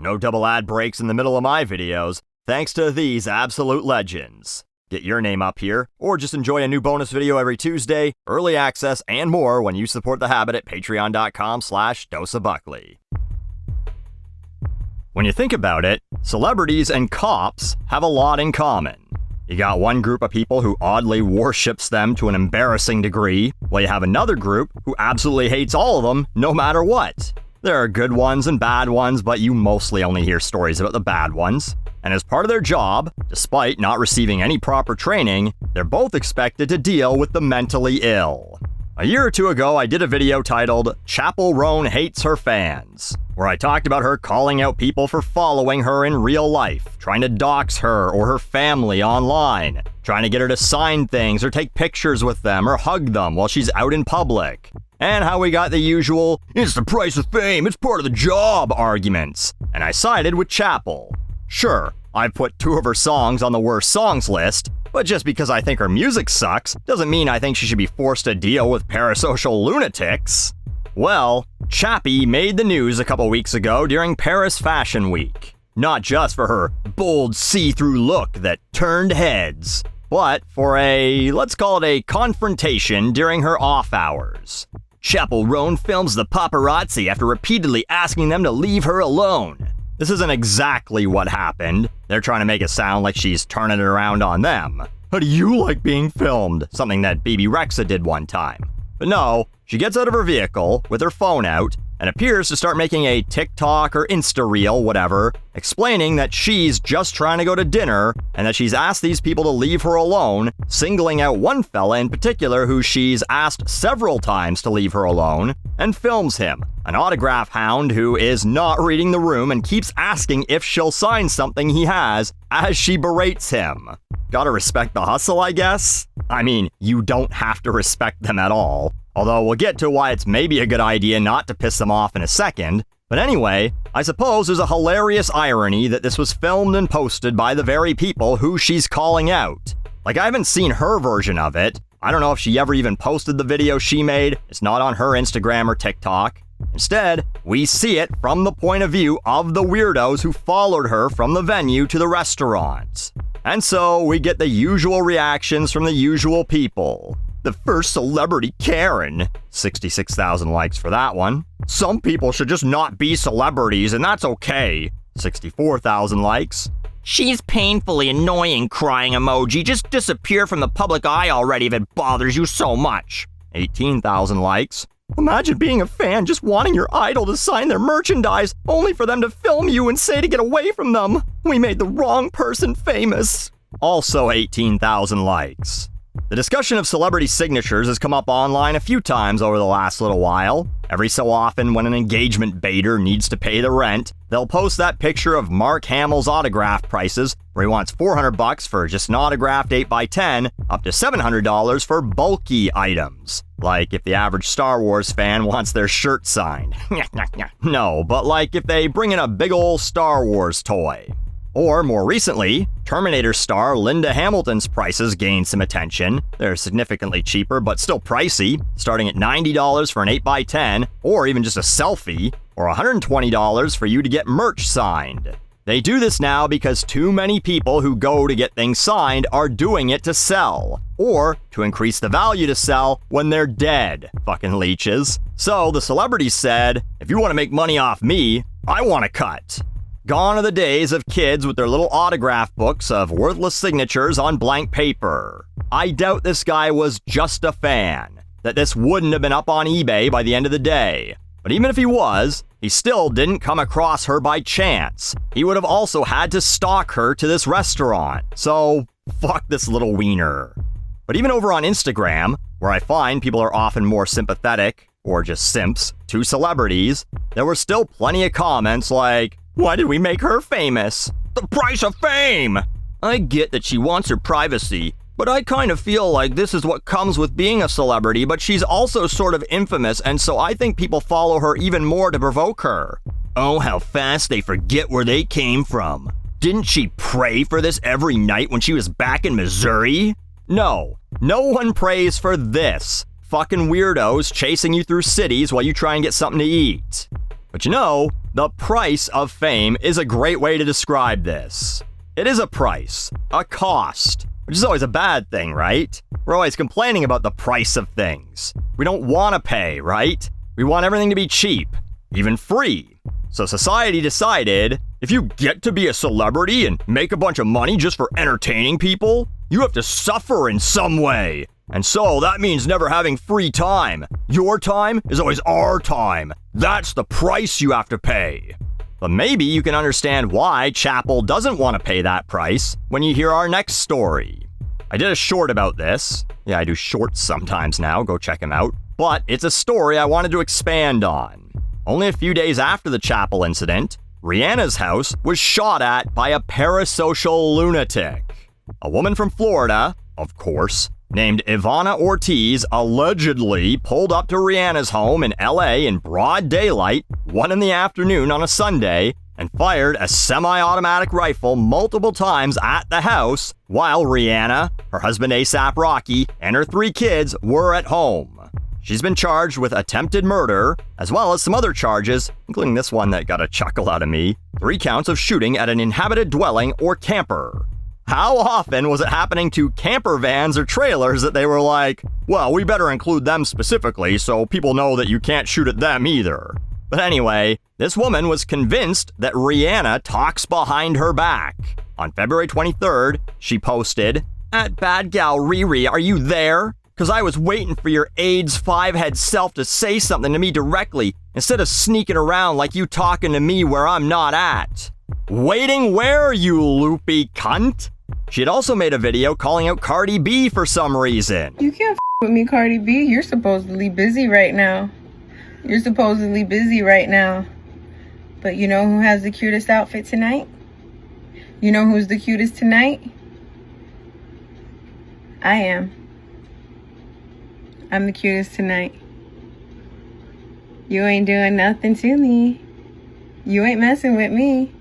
no double ad breaks in the middle of my videos, thanks to these absolute legends. Get your name up here, or just enjoy a new bonus video every Tuesday, early access, and more when you support The Habit at patreon.com/doseofbuckley. When you think about it, celebrities and cops have a lot in common. You got one group of people who oddly worships them to an embarrassing degree, while you have another group who absolutely hates all of them no matter what. There are good ones and bad ones, but you mostly only hear stories about the bad ones. And as part of their job, despite not receiving any proper training, they're both expected to deal with the mentally ill. A year or two ago, I did a video titled Chappell Roan Hates Her Fans, where I talked about her calling out people for following her in real life, trying to dox her or her family online, trying to get her to sign things or take pictures with them or hug them while she's out in public. And how we got the usual, "It's the price of fame, it's part of the job" arguments. And I sided with Chappell. Sure, I've put 2 of her songs on the worst songs list, but just because I think her music sucks doesn't mean I think she should be forced to deal with parasocial lunatics. Well, Chappie made the news a couple weeks ago during Paris Fashion Week. Not just for her bold see-through look that turned heads, but for let's call it a confrontation during her off hours. Chappell Roan films the paparazzi after repeatedly asking them to leave her alone. This isn't exactly what happened. They're trying to make it sound like she's turning it around on them. "How do you like being filmed?" Something that Baby Rexha did one time. But no, she gets out of her vehicle with her phone out and appears to start making a TikTok or Insta reel, whatever, explaining that she's just trying to go to dinner and that she's asked these people to leave her alone, singling out one fella in particular who she's asked several times to leave her alone, and films him, an autograph hound who is not reading the room and keeps asking if she'll sign something he has as she berates him. Gotta respect the hustle, I guess? I mean, you don't have to respect them at all. Although we'll get to why it's maybe a good idea not to piss them off in a second. But anyway, I suppose there's a hilarious irony that this was filmed and posted by the very people who she's calling out. Like, I haven't seen her version of it. I don't know if she ever even posted the video she made. It's not on her Instagram or TikTok. Instead, we see it from the point of view of the weirdos who followed her from the venue to the restaurant. And so we get the usual reactions from the usual people. The first celebrity Karen. 66,000 likes for that one. Some people should just not be celebrities, and that's okay. 64,000 likes. She's painfully annoying, crying emoji. Just disappear from the public eye already if it bothers you so much. 18,000 likes. Imagine being a fan just wanting your idol to sign their merchandise, only for them to film you and say to get away from them. We made the wrong person famous. Also 18,000 likes. The discussion of celebrity signatures has come up online a few times over the last little while. Every so often, when an engagement baiter needs to pay the rent, they'll post that picture of Mark Hamill's autograph prices, where he wants $400 for just an autographed 8x10, up to $700 for bulky items. Like if the average Star Wars fan wants their shirt signed. No, but like if they bring in a big ol' Star Wars toy. Or, more recently, Terminator star Linda Hamilton's prices gained some attention. They're significantly cheaper, but still pricey, starting at $90 for an 8x10, or even just a selfie, or $120 for you to get merch signed. They do this now because too many people who go to get things signed are doing it to sell, or to increase the value to sell when they're dead, fucking leeches. So the celebrities said, if you want to make money off me, I want a cut. Gone are the days of kids with their little autograph books of worthless signatures on blank paper. I doubt this guy was just a fan, that this wouldn't have been up on eBay by the end of the day. But even if he was, he still didn't come across her by chance. He would have also had to stalk her to this restaurant. So, fuck this little wiener. But even over on Instagram, where I find people are often more sympathetic, or just simps, to celebrities, there were still plenty of comments like, "Why did we make her famous? The price of fame!" I get that she wants her privacy, but I kind of feel like this is what comes with being a celebrity, but she's also sort of infamous, and so I think people follow her even more to provoke her. Oh, how fast they forget where they came from. Didn't she pray for this every night when she was back in Missouri? No one prays for this. Fucking weirdos chasing you through cities while you try and get something to eat. But you know, The price of fame is a great way to describe this. It is a price, a cost, which is always a bad thing, right? We're always complaining about the price of things. We don't want to pay, right? We want everything to be cheap, even free. So society decided, if you get to be a celebrity and make a bunch of money just for entertaining people, you have to suffer in some way. And so that means never having free time. Your time is always our time. That's the price you have to pay. But maybe you can understand why Chappell doesn't want to pay that price when you hear our next story. I did a short about this. Yeah, I do shorts sometimes now, go check them out. But it's a story I wanted to expand on. Only a few days after the Chappell incident, Rihanna's house was shot at by a parasocial lunatic. A woman from Florida, of course, named Ivana Ortiz allegedly pulled up to Rihanna's home in LA in broad daylight, 1 in the afternoon on a Sunday, and fired a semi-automatic rifle multiple times at the house while Rihanna, her husband A$AP Rocky, and her 3 kids were at home. She's been charged with attempted murder, as well as some other charges, including this one that got a chuckle out of me, 3 counts of shooting at an inhabited dwelling or camper. How often was it happening to camper vans or trailers that they were like, well, we better include them specifically so people know that you can't shoot at them either? But anyway, this woman was convinced that Rihanna talks behind her back. On February 23rd, she posted, "At Bad Gal Riri, are you there? Because I was waiting for your AIDS 5-head self to say something to me directly instead of sneaking around like you talking to me where I'm not at." Waiting where, you loopy cunt? She had also made a video calling out Cardi B for some reason. You can't with me, Cardi B. You're supposedly busy right now. But you know who has the cutest outfit tonight? You know who's the cutest tonight? I am. I'm the cutest tonight. You ain't doing nothing to me. You ain't messing with me.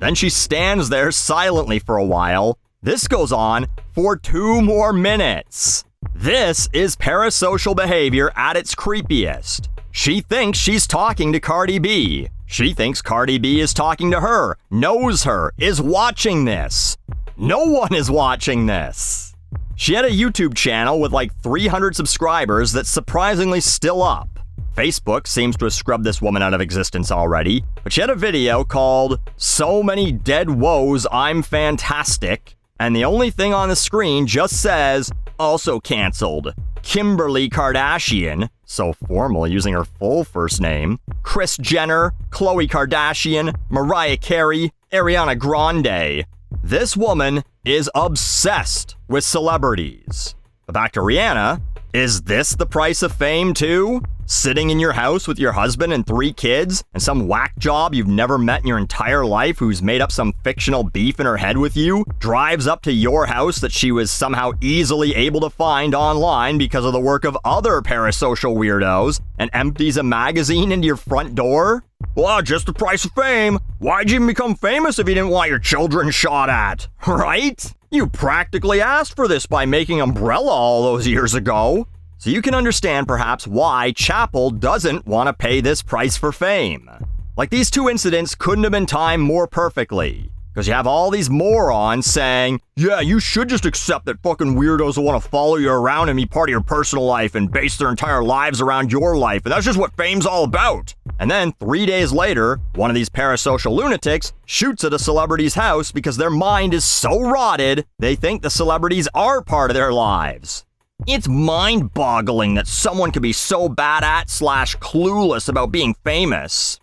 Then she stands there silently for a while. This goes on for 2 more minutes. This is parasocial behavior at its creepiest. She thinks she's talking to Cardi B. She thinks Cardi B is talking to her, knows her, is watching this. No one is watching this. She had a YouTube channel with like 300 subscribers that's surprisingly still up. Facebook seems to have scrubbed this woman out of existence already, but she had a video called "So Many Dead Woes, I'm Fantastic," and the only thing on the screen just says, "Also canceled, Kimberly Kardashian," so formal using her full first name, Kris Jenner, Khloe Kardashian, Mariah Carey, Ariana Grande. This woman is obsessed with celebrities. But back to Rihanna, is this the price of fame too? Sitting in your house with your husband and 3 kids, and some whack job you've never met in your entire life who's made up some fictional beef in her head with you, drives up to your house that she was somehow easily able to find online because of the work of other parasocial weirdos, and empties a magazine into your front door? Well, just the price of fame. Why'd you even become famous if you didn't want your children shot at? Right? You practically asked for this by making Umbrella all those years ago. So you can understand perhaps why Chappell doesn't want to pay this price for fame. Like, these 2 incidents couldn't have been timed more perfectly. Because you have all these morons saying, yeah, you should just accept that fucking weirdos will want to follow you around and be part of your personal life and base their entire lives around your life, and that's just what fame's all about. And then 3 days later, one of these parasocial lunatics shoots at a celebrity's house because their mind is so rotted, they think the celebrities are part of their lives. It's mind-boggling that someone could be so bad at / clueless about being famous.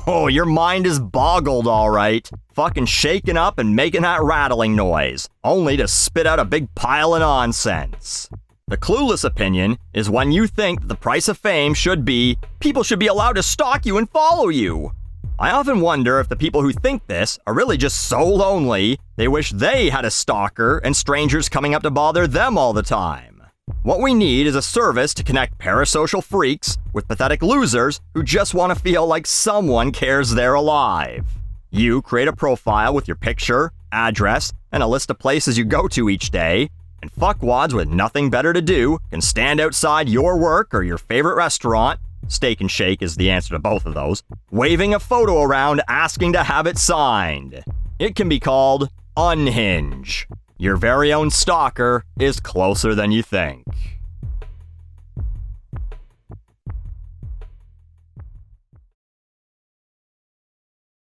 Oh, your mind is boggled, all right. Fucking shaking up and making that rattling noise, only to spit out a big pile of nonsense. The clueless opinion is when you think that the price of fame should be, people should be allowed to stalk you and follow you. I often wonder if the people who think this are really just so lonely, they wish they had a stalker and strangers coming up to bother them all the time. What we need is a service to connect parasocial freaks with pathetic losers who just want to feel like someone cares they're alive. You create a profile with your picture, address, and a list of places you go to each day. And fuckwads with nothing better to do can stand outside your work or your favorite restaurant, Steak and Shake is the answer to both of those, waving a photo around asking to have it signed. It can be called unhinge. Your very own stalker is closer than you think.